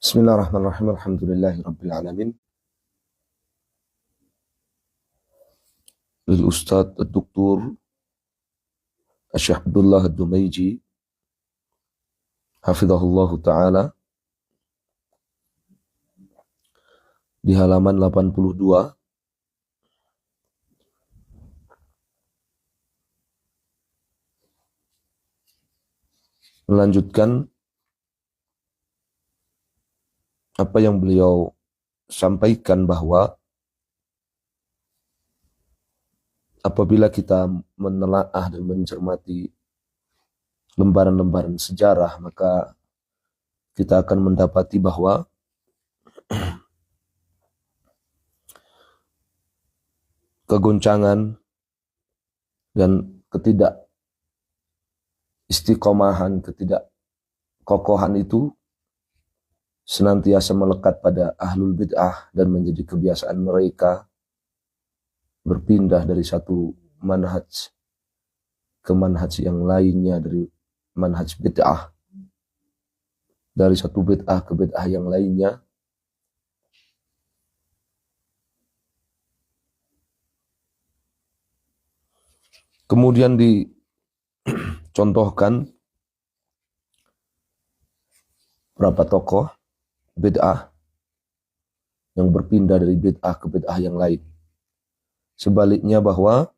Bismillahirrahmanirrahim. Alhamdulillahirabbil alamin. Lil Ustadz Dr. Syekh Abdullah Ad-Dumaiji hafizahullahu taala di halaman 82 melanjutkan apa yang beliau sampaikan, bahwa apabila kita menelaah dan mencermati lembaran-lembaran sejarah, maka kita akan mendapati bahwa kegoncangan dan ketidakistiqomahan, ketidakkokohan itu senantiasa melekat pada ahlul bid'ah dan menjadi kebiasaan mereka berpindah dari satu manhaj ke manhaj yang lainnya, dari manhaj bid'ah, dari satu bid'ah ke bid'ah yang lainnya. Kemudian dicontohkan beberapa tokoh bid'ah yang berpindah dari bid'ah ke bid'ah yang lain. Sebaliknya, bahwa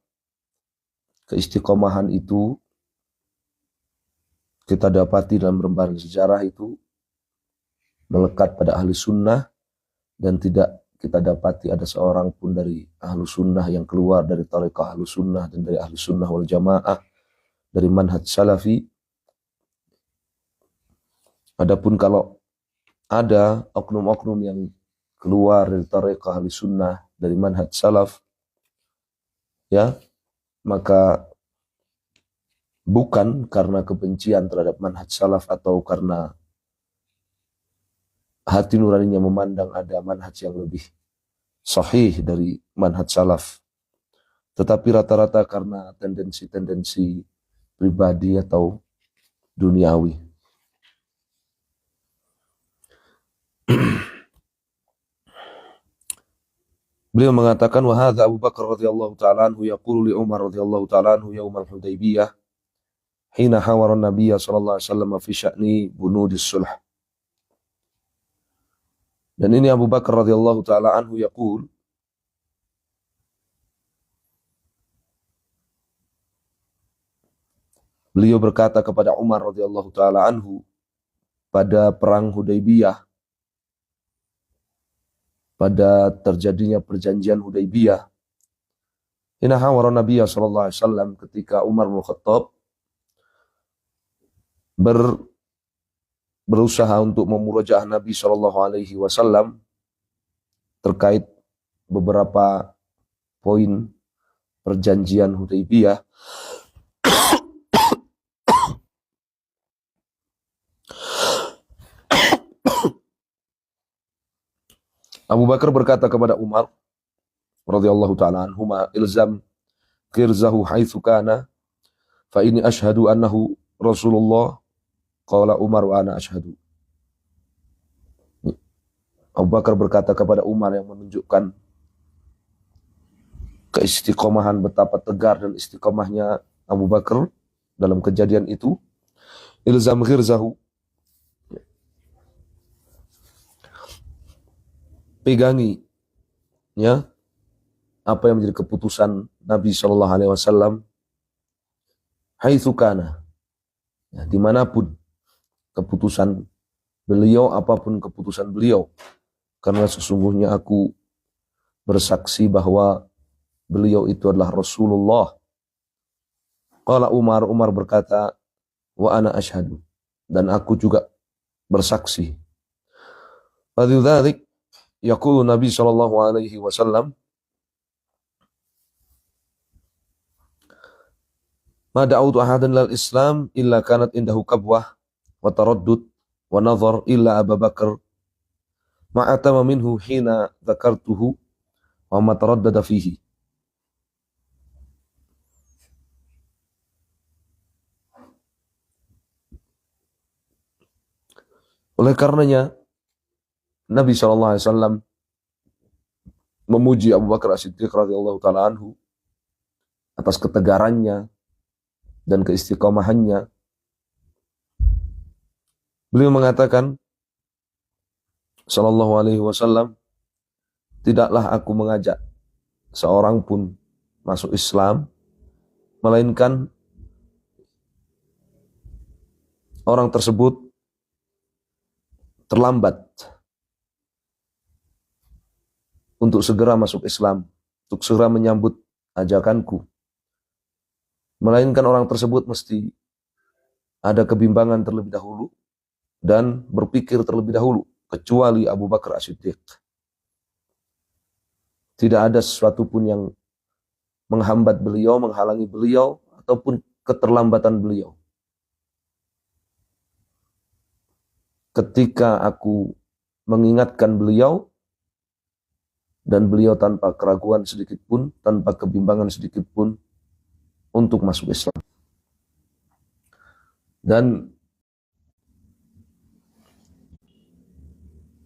keistiqomahan itu kita dapati dalam lembaran sejarah itu melekat pada ahli sunnah, dan tidak kita dapati ada seorang pun dari ahlu sunnah yang keluar dari tariqah ahlu sunnah dan dari ahlu sunnah wal jamaah, dari manhaj salafi. Adapun kalau ada oknum-oknum yang keluar dari tariqah ahlu sunnah, dari manhaj salaf, ya, maka bukan karena kebencian terhadap manhaj salaf atau karena hati nuraninya memandang ada manhaj yang lebih sahih dari manhaj salaf, tetapi rata-rata karena tendensi-tendensi pribadi atau duniawi. Beliau mengatakan, wa hadza Abu Bakar radhiyallahu ta'ala anhu yaqulu li Umar radhiyallahu ta'ala anhu yaum al-Hudaybiyah hina hawara an-nabiy sallallahu alaihi wasallam fi sya'ni bunudis sulh. Dan ini Abu Bakar radhiyallahu ta'ala anhu yaqul, beliau berkata kepada Umar radhiyallahu ta'ala anhu pada perang Hudaybiyah, pada terjadinya perjanjian Hudaybiyah, hina hawara Nabi sallallahu alaihi wasallam, ketika Umar bin Khattab berusaha untuk memurajaah Nabi sallallahu alaihi wasallam terkait beberapa poin perjanjian Hudaybiyah. Abu Bakar berkata kepada Umar radhiyallahu ta'ala anhuma, ilzam qirzahu haitsu kana fa inni ashhadu annahu Rasulullah. Qala Umar wa ana ashhadu. Abu Bakar berkata kepada Umar, yang menunjukkan keistiqomahan, betapa tegar dan istiqomahnya Abu Bakar dalam kejadian itu. Ilzam khirzahu, pegangi, ya, apa yang menjadi keputusan Nabi Shallallahu Alaihi Wasallam, haitsu kana, ya, dimanapun keputusan beliau, apapun keputusan beliau, karena sesungguhnya aku bersaksi bahwa beliau itu adalah Rasulullah. Qala Umar, Umar berkata, wa ana asyhadu, dan aku juga bersaksi. Fadzalik yaqulu Nabi sallallahu alaihi wasallam, ma da'utu ahadan lil Islam illa kanat indahu kabwah wa taraddud wa nazar illa Abu Bakar ma atama minhu hina dzakartuhu wa ma taraddada fihi. Oleh karenanya Nabi SAW memuji Abu Bakar As-Siddiq radhiyallahu taala anhu atas ketegarannya dan keistiqomahannya. Beliau mengatakan sallallahu alaihi wasallam, tidaklah aku mengajak seorang pun masuk Islam melainkan orang tersebut terlambat untuk segera masuk Islam, untuk segera menyambut ajakanku. Melainkan orang tersebut mesti ada kebimbangan terlebih dahulu dan berpikir terlebih dahulu, kecuali Abu Bakar As-Siddiq. Tidak ada sesuatu pun yang menghambat beliau, menghalangi beliau, ataupun keterlambatan beliau. Ketika aku mengingatkan beliau, dan beliau tanpa keraguan sedikit pun, tanpa kebimbangan sedikit pun, untuk masuk Islam. Dan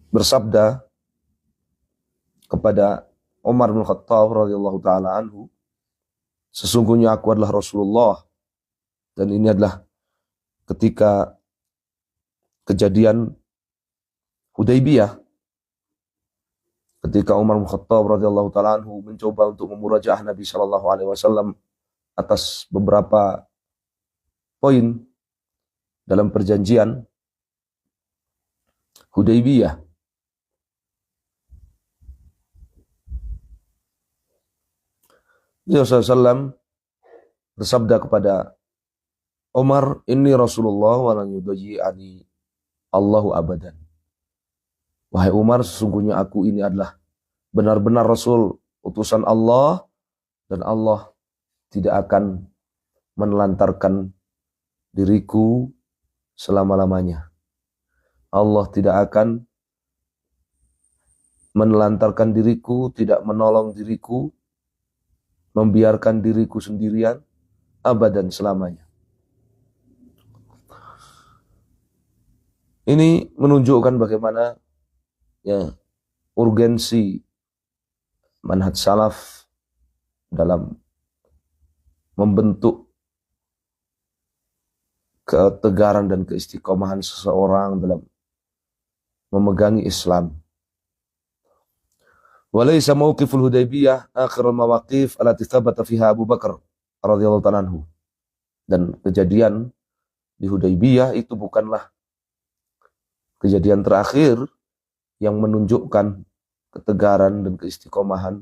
bersabda kepada Umar bin Khattab radhiyallahu taala anhu, sesungguhnya aku adalah Rasulullah. Dan ini adalah ketika kejadian Hudaybiyah, ketika Umar bin Khattab radhiyallahu taala anhu mencoba untuk memurajaah Nabi sallallahu alaihi wasallam atas beberapa poin dalam perjanjian Hudaybiyah. Beliau SAW bersabda kepada Umar, "Inni Rasulullah wa lan yudayyi'ani Allahu abadan." Wahai Umar, sesungguhnya aku ini adalah benar-benar Rasul, utusan Allah, dan Allah tidak akan menelantarkan diriku selama-lamanya. Allah tidak akan menelantarkan diriku, tidak menolong diriku, membiarkan diriku sendirian abadan selamanya. Ini menunjukkan bagaimana urgensi manhaj salaf dalam membentuk ketegaran dan keistiqomahan seseorang dalam memegangi Islam. Walaysa mauqiful Hudaybiyah akhirul mawaqif allati thabata fiha Abu Bakar radhiyallahu ta'ala anhu. Dan kejadian di Hudaybiyah itu bukanlah kejadian terakhir yang menunjukkan ketegaran dan keistiqomahan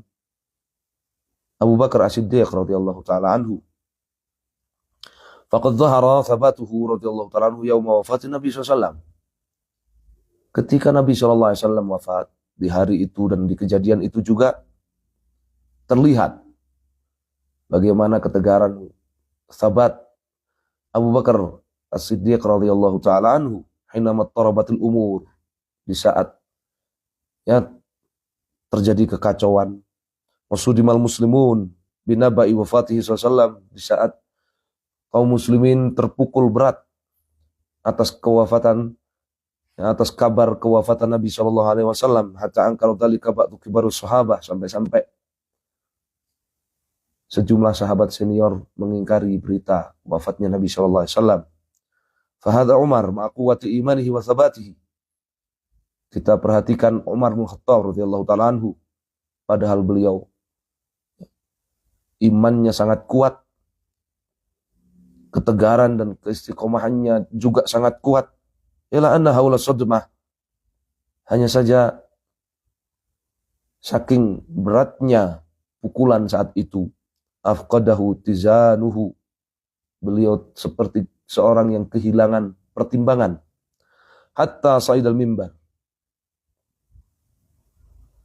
Abu Bakar As-Siddiq radhiyallahu ta'ala anhu. Faqad dhahara thabatuhu radhiyallahu ta'ala anhu yauma wafatin Nabi SAW. Ketika Nabi SAW wafat, di hari itu dan di kejadian itu juga terlihat bagaimana ketegaran sahabat Abu Bakar As-Siddiq radhiyallahu ta'ala anhu hina mattarabatul umur, di saat terjadi kekacauan, wasudimal muslimun binabai wafatihi sallallahu, di saat kaum muslimin terpukul berat atas kabar kewafatan Nabi sallallahu alaihi wasallam, hatta angkara dzalika ba'du kibarus sahabah, sampai-sampai sejumlah sahabat senior mengingkari berita wafatnya Nabi sallallahu alaihi wasallam. Fahadha Umar ma'a quwwati imanihi wa thabatihi. Kita perhatikan Umar bin Khattab radhiyallahu ta'ala anhu, padahal beliau imannya sangat kuat, ketegaran dan keistiqomahannya juga sangat kuat. Ila anna haula sadmah, hanya saja saking beratnya pukulan saat itu, afqadahu tizanuhu, beliau seperti seorang yang kehilangan pertimbangan, hatta sa'idal mimbar,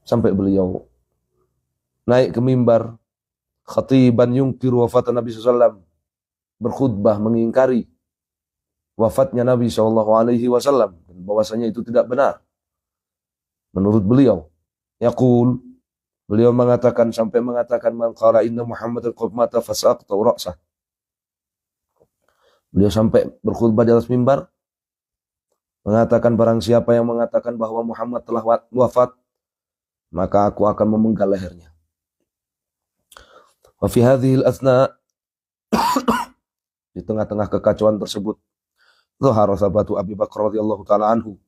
sampai beliau naik ke mimbar, khatiban yungkiru wafat Nabi SAW, berkhutbah mengingkari wafatnya Nabi SAW, dan bahwasanya itu tidak benar menurut beliau. Yaqul, beliau mengatakan, sampai mengatakan, man qala inna Muhammadan qad mata fasaqta ra'sah. Beliau sampai berkhutbah di atas mimbar mengatakan barang siapa yang mengatakan bahwa Muhammad telah wafat, maka aku akan memenggal lehernya. Wa fi hadhil asna, di tengah-tengah kekacauan tersebut, zahara sabatu Abi Bakar radhiyallahu taala anhu,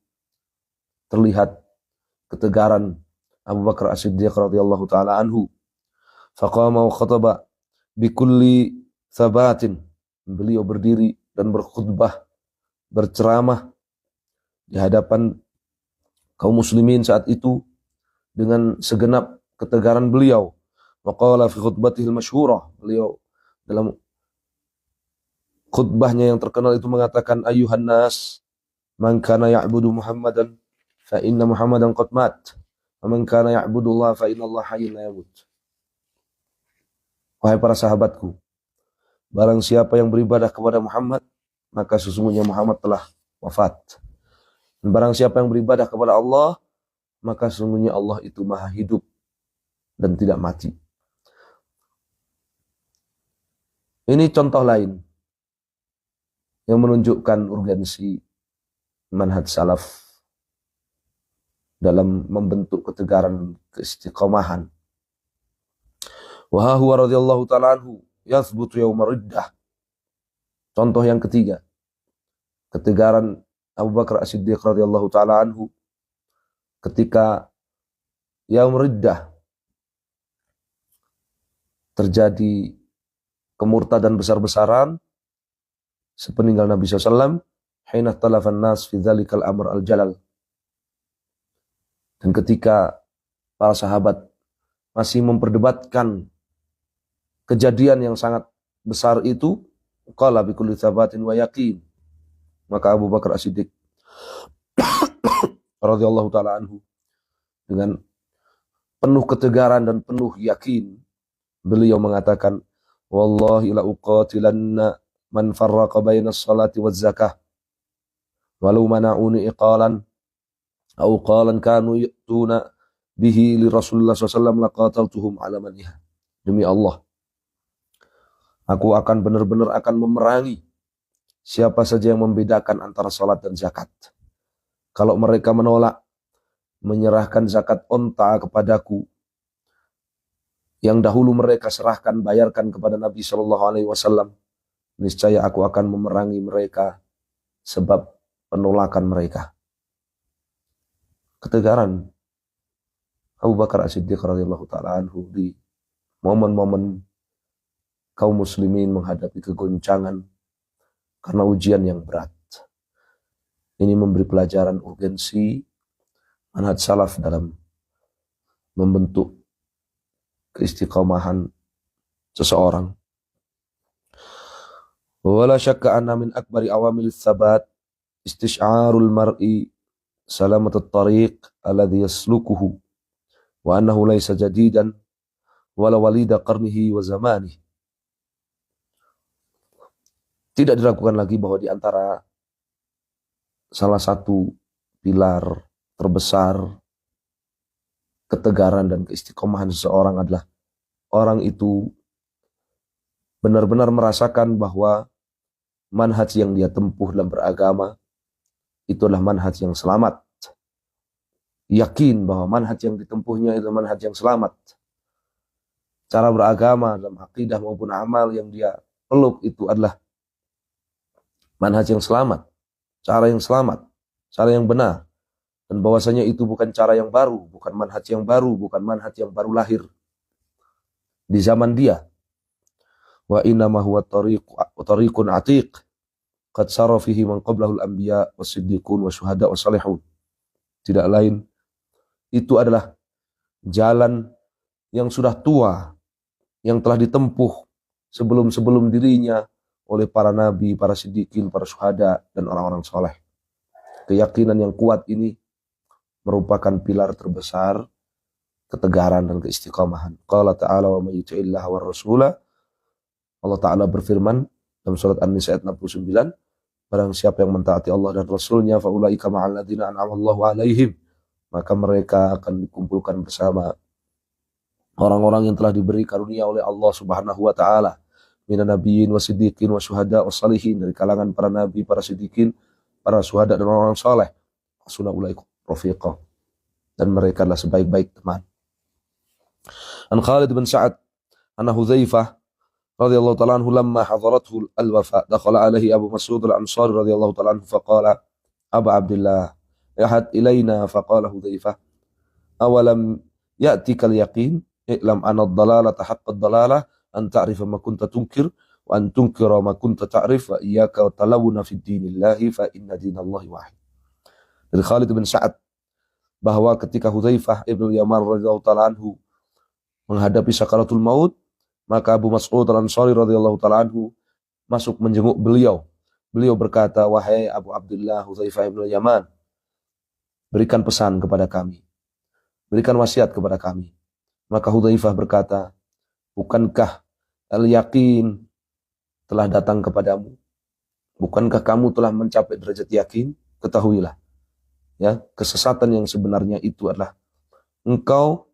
terlihat ketegaran Abu Bakar As-Siddiq radhiyallahu taala anhu. Faqama wa khataba bikulli sabatin, beliau berdiri dan berkhutbah, berceramah di hadapan kaum muslimin saat itu dengan segenap ketegaran beliau. Wa qala fi khutbatihil masyhurah, beliau dalam khutbahnya yang terkenal itu mengatakan, ayyuhan nas, man kana ya'budu Muhammadan fa inna Muhammadan qad mat, wa man kana ya'budu Allah fa inna Allah hayyun la yamut. Wahai para sahabatku, barang siapa yang beribadah kepada Muhammad, maka sesungguhnya Muhammad telah wafat. Dan barang siapa yang beribadah kepada Allah, maka sesungguhnya Allah itu maha hidup dan tidak mati. Ini contoh lain yang menunjukkan urgensi manhaj salaf dalam membentuk ketegaran keistiqomahan. Wa huwa radhiyallahu ta'ala anhu yathbutu yaumar riddah. Contoh yang ketiga, ketegaran Abu Bakar As-Siddiq radhiyallahu ta'ala anhu ketika yaum riddah, terjadi kemurtadan besar-besaran sepeninggal Nabi SAW, hina talafan nas fi dzalikal amr al-jalal. Dan ketika para sahabat masih memperdebatkan kejadian yang sangat besar itu, qala bi kulli tsabatin wa yaqin, maka Abu Bakar As-Siddiq radhiyallahu taala anhu dengan penuh ketegaran dan penuh yakin, beliau mengatakan, wallahi la uqatilanna man farraqa bainas salati waz zakah walau mana'uni iqalan aw qalan kanu ya'tuna bihi li Rasulullah SAW laqataltuhum ala maniha. Demi Allah, aku akan benar-benar akan memerangi siapa saja yang membedakan antara salat dan zakat. Kalau mereka menolak menyerahkan zakat onta kepadaku yang dahulu mereka serahkan, bayarkan kepada Nabi SAW, niscaya aku akan memerangi mereka sebab penolakan mereka. Ketegaran Abu Bakar As-Siddiq radhiyallahu ta'ala anhu di momen-momen kaum muslimin menghadapi kegoncangan karena ujian yang berat. Ini memberi pelajaran urgensi manhaj salaf dalam membentuk keistiqomahan seseorang. Wala syakka anna min akbari awamilis sabat istish'arul mar'i salamatut tariq alladhi yaslukuhu wa annahu laysa jadidan wala walida qarnihi wa zamanihi. Tidak diragukan lagi bahwa di antara salah satu pilar terbesar ketegaran dan keistiqomahan seseorang adalah orang itu benar-benar merasakan bahwa manhaj yang dia tempuh dalam beragama itu adalah manhaj yang selamat. Yakin bahwa manhaj yang ditempuhnya itu manhaj yang selamat. Cara beragama dalam akidah maupun amal yang dia peluk itu adalah manhaj yang selamat, cara yang selamat, cara yang benar. Dan bahwasanya itu bukan cara yang baru, bukan manhaj yang baru, bukan manhaj yang baru lahir di zaman dia. Wa innama huwa tariqun atiq qad sara fihi man qablahu al-anbiya was-siddiqun wasyuhada was-salihun. Tidak lain, itu adalah jalan yang sudah tua, yang telah ditempuh sebelum-sebelum dirinya oleh para nabi, para siddiqin, para syuhada, dan orang-orang soleh. Keyakinan yang kuat ini merupakan pilar terbesar ketegaran dan keistiqomahan. Qala ta'ala wa may yuti'illaha war rasula. Allah Ta'ala berfirman dalam surat An-Nisa ayat 69, barang siapa yang mentaati Allah dan Rasulnya, fa ulaika ma'al ladzina an'ama Allahu 'alaihim, maka mereka akan dikumpulkan bersama orang-orang yang telah diberi karunia oleh Allah Subhanahu wa taala, minan nabiyyin wasiddiqin wasyuhada wassalihin, dari kalangan para nabi, para siddiqin, para syuhada dan orang-orang saleh. Hasuna ulaika rafiqa. Dan mereka adalah sebaik-baik teman. An Khalid bin Sa'ad anna Hudzaifah radhiyallahu ta'ala anhu lamma hadarathu al-wafa dakhala alaihi Abu Mas'ud al-Ansari radhiyallahu ta'ala anhu faqala Aba Abdullah yahad ilaina faqala Hudzaifah awalam ya'tika al-yaqin i'lam anna ad-dalalata haqqa ad-dalalah an ta'rifa ma kunta tunkir wa an tunkira ma kunta ta'rif wa iyyaka wa talawuna fi dinillahi fa inna dinallahi wahid. Dari Khalid bin Sa'ad bahwa ketika Hudzaifah ibnu Yaman radhiyallahu ta'ala anhu menghadapi sakaratul maut, maka Abu Mas'ud al-Ansari radhiyallahu ta'ala anhu masuk menjenguk beliau. Beliau berkata, wahai Abu Abdullah Hudzaifah ibnu Yaman, berikan pesan kepada kami, berikan wasiat kepada kami. Maka Hudzaifah berkata, bukankah al-yaqin telah datang kepadamu? Bukankah kamu telah mencapai derajat yakin? Ketahuilah, ya, kesesatan yang sebenarnya itu adalah engkau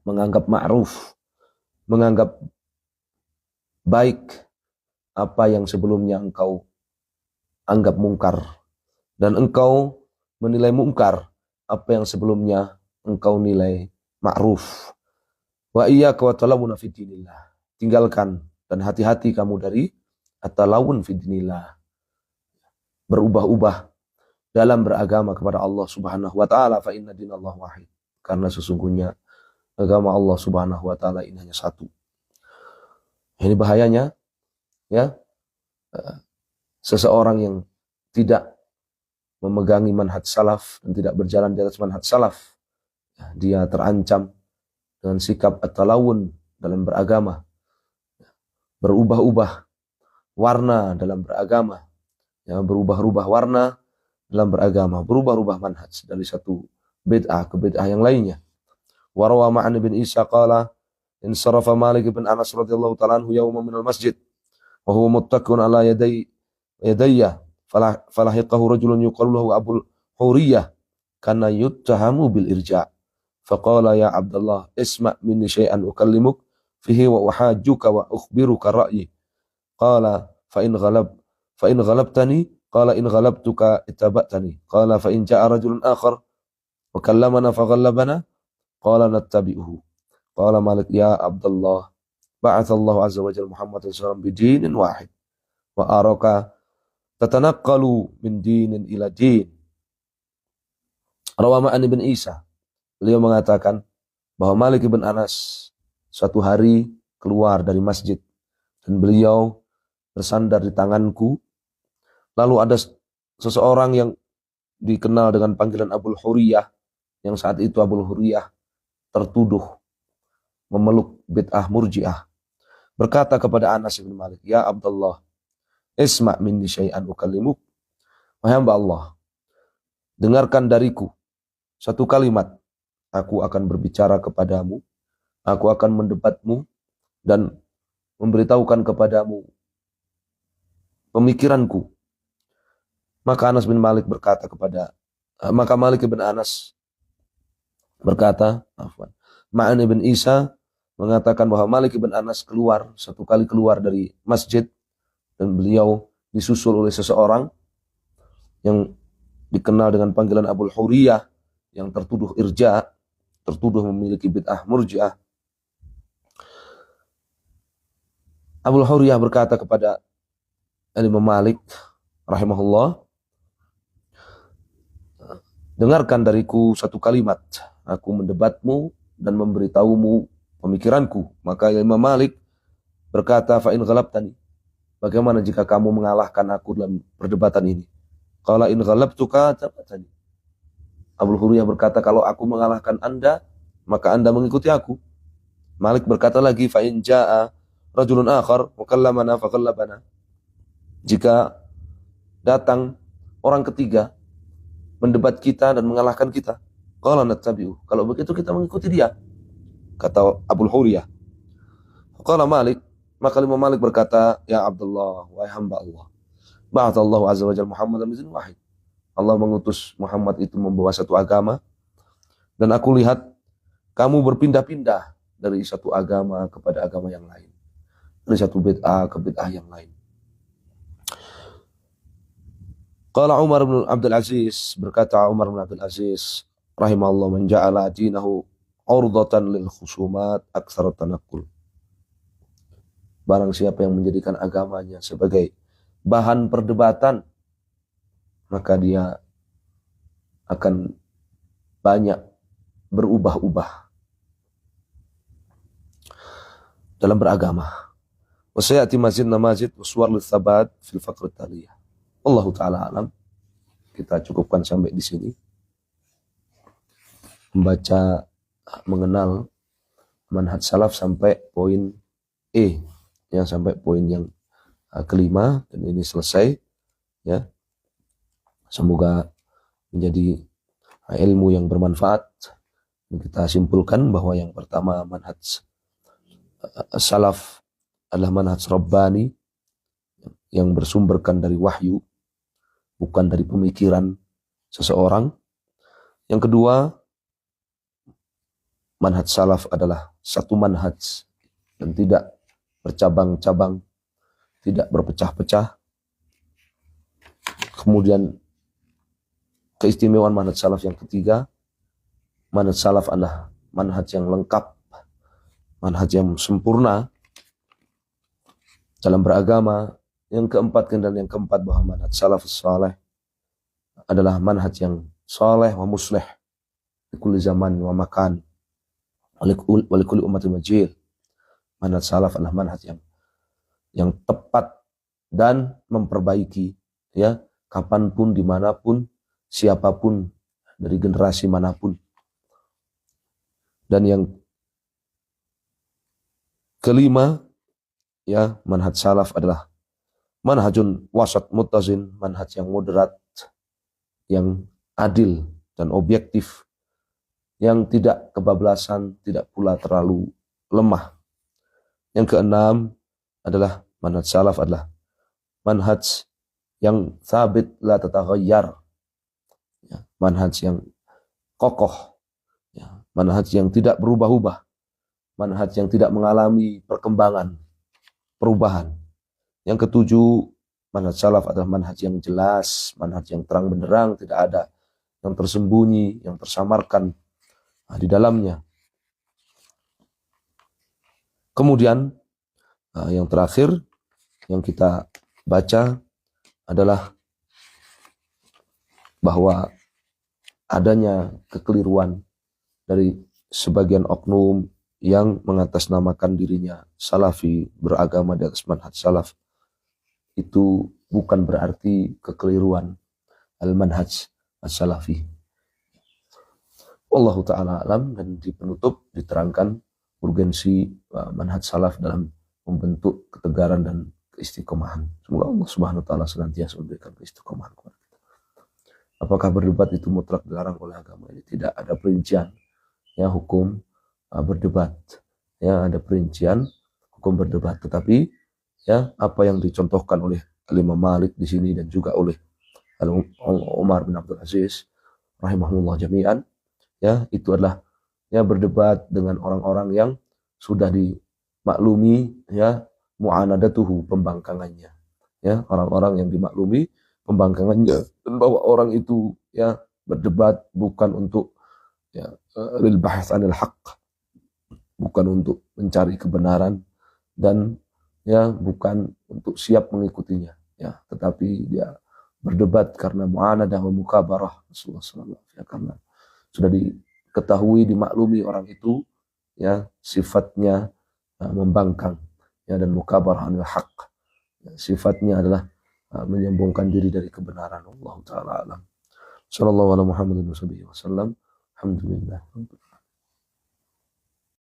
menganggap ma'ruf, menganggap baik apa yang sebelumnya engkau anggap mungkar, dan engkau menilai mungkar apa yang sebelumnya engkau nilai ma'ruf. Wa iyyaka wa talawuna fi dinillah. Tinggalkan dan hati-hati kamu dari at-talawun fi dinillah, berubah-ubah dalam beragama kepada Allah Subhanahu wa taala, fa inna dinallahi wahid. Karena sesungguhnya agama Allah Subhanahu wa taala ini hanya satu. Ini bahayanya, ya, seseorang yang tidak memegangi manhaj salaf dan tidak berjalan di atas manhaj salaf, dia terancam dengan sikap at-talawun dalam beragama, berubah-ubah warna dalam beragama, ya, berubah-ubah warna dalam beragama, berubah-ubah manhaj dari satu bid'ah ke bid'ah yang lainnya. Wa rawa Ma'an bin Isa qala insarafa Malik bin Anas radhiyallahu ta'ala anhu yawman minal masjid wa huwa muttaqun ala yadayya falahiqahu rajulun yuqalu lahu Abul Huriyah kana yuttahamu bil irja' faqala ya Abdullah isma' minni syai'an ukallimuk fihi wa uhajjuka wa ukhbiruka ra'yi qala fa in ghalabtani qala in ghalabtuka ittaba'tani qala fa in ja'a rajulun akhar wa kallamana fa ghallabana qala nattabi'uhu qala Malik ya Abdullah ba'athallahu azza wa jalla Muhammadan sallallahu alaihi wasallam bidinin wahid wa araka tatanaqqalu min dinin ila din. Rawa Ma'an bin Isa, beliau mengatakan bahwa Malik bin Anas suatu hari keluar dari masjid dan beliau bersandar di tanganku. Lalu ada seseorang yang dikenal dengan panggilan Abul Huriyah, yang saat itu Abul Huriyah tertuduh memeluk bid'ah murji'ah, berkata kepada Anas bin Malik, ya Abdullah, isma' minni syai'an ukallimuk. Wahai hamba Allah, dengarkan dariku satu kalimat, aku akan berbicara kepadamu, aku akan mendebatmu dan memberitahukan kepadamu pemikiranku. Maka Anas bin Malik berkata maka Malik bin Anas berkata, Ma'an bin Isa mengatakan bahwa Malik bin Anas satu kali keluar dari masjid dan beliau disusul oleh seseorang yang dikenal dengan panggilan Abul Huriyah yang tertuduh irja, tertuduh memiliki bid'ah murji'ah. Abul Huriyah berkata kepada Imam Malik rahimahullah, dengarkan dariku satu kalimat, aku mendebatmu dan memberitahumu pemikiranku. Maka Imam Malik berkata, fa in ghalabtani, bagaimana jika kamu mengalahkan aku dalam perdebatan ini? Qala in ghalabtuka tabatani. Abul Huriyah berkata, kalau aku mengalahkan Anda, maka Anda mengikuti aku. Malik berkata lagi, fa in jaa rajulun akhar wa kallamana fa ghallabana. Jika datang orang ketiga mendebat kita dan mengalahkan kita, qala nattabi'u, kalau begitu kita mengikuti dia, kata Abul Huriyah. Qala Malik, maka Imam Malik berkata, ya Abdullah, wahai hamba Allah, ba'athallahu azza wa jalla Muhammadan bidinin wahid. Allah mengutus Muhammad itu membawa satu agama, dan aku lihat kamu berpindah-pindah dari satu agama kepada agama yang lain, dari satu bid'ah ke bid'ah yang lain. Qala Umar bin Abdul Aziz, berkata Umar bin Abdul Aziz rahimahullah, man ja'ala dinahu urdatan lil khusumat aktsara tanaqqul. Barang siapa yang menjadikan agamanya sebagai bahan perdebatan, maka dia akan banyak berubah-ubah dalam beragama. Wa sayati mazid namazid wa suwar litsabat fil faqr taliyah. Wallahu taala alam. Kita cukupkan sampai di sini. Membaca mengenal manhaj salaf sampai poin E, yang sampai poin yang kelima, dan ini selesai ya. Semoga menjadi ilmu yang bermanfaat. Kita simpulkan bahwa yang pertama, manhaj salaf adalah manhaj rabbani yang bersumberkan dari wahyu, bukan dari pemikiran seseorang. Yang kedua, manhaj salaf adalah satu manhaj dan tidak bercabang-cabang, tidak berpecah-pecah. Kemudian keistimewaan manhaj salaf yang ketiga, manhaj salaf adalah manhaj yang lengkap, manhaj yang sempurna dalam beragama. Yang keempat dan yang keempat, bahwa manhaj salafus saleh adalah manhaj yang saleh wa muslih di kulli zaman wa makan wa li kulli ummatin majil. Manhaj salaf adalah manhaj yang tepat dan memperbaiki, ya, kapanpun, dimanapun, siapapun, dari generasi manapun. Dan yang kelima, ya, manhaj salaf adalah manhajun wasat muttazin, manhaj yang moderat, yang adil dan objektif, yang tidak kebablasan, tidak pula terlalu lemah. Yang keenam adalah manhaj salaf adalah manhaj yang sabit la tataghayyar, ya, manhaj yang kokoh, ya, manhaj yang tidak berubah-ubah, manhaj yang tidak mengalami perkembangan, perubahan. Yang ketujuh, manhaj salaf adalah manhaj yang jelas, manhaj yang terang benderang, tidak ada yang tersembunyi, yang tersamarkan di dalamnya. Kemudian yang terakhir yang kita baca adalah bahwa adanya kekeliruan dari sebagian oknum yang mengatasnamakan dirinya salafi, beragama di atas manhaj salaf. Itu bukan berarti kekeliruan al-manhaj as-salafi. Wallahu ta'ala alam. Dan di penutup diterangkan urgensi manhaj salaf dalam membentuk ketegaran dan keistiqomahan. Semoga Allah Subhanahu wa taala senantiasa memberikan keistiqomahan kepada kita. Apakah berdebat itu mutlak dilarang oleh agama ini? Tidak ada perincian, ya, hukum berdebat, ya, ada perincian hukum berdebat. Tetapi, ya, apa yang dicontohkan oleh Imam Malik di sini dan juga oleh Umar bin Abdul Aziz rahimahullah jami'an, ya, itu adalah, ya, berdebat dengan orang-orang yang sudah dimaklumi, ya, mu'anadatuhu, pembangkangannya, ya, orang-orang yang dimaklumi pembangkangannya, dan bahwa orang itu, ya, berdebat bukan untuk, ya, lil bahts anil haqq, bukan untuk mencari kebenaran, dan, ya, bukan untuk siap mengikutinya, ya, tetapi dia berdebat karena mu'anadah wa mukabarah Rasulullah sallallahu alaihi wasallam, karena sudah diketahui, dimaklumi orang itu, ya, sifatnya membangkang, ya, dan mukabarah anil haqq, ya, sifatnya adalah menyombongkan diri dari kebenaran. Allah taala alam. Sallallahu alaihi wasallam. Alhamdulillah.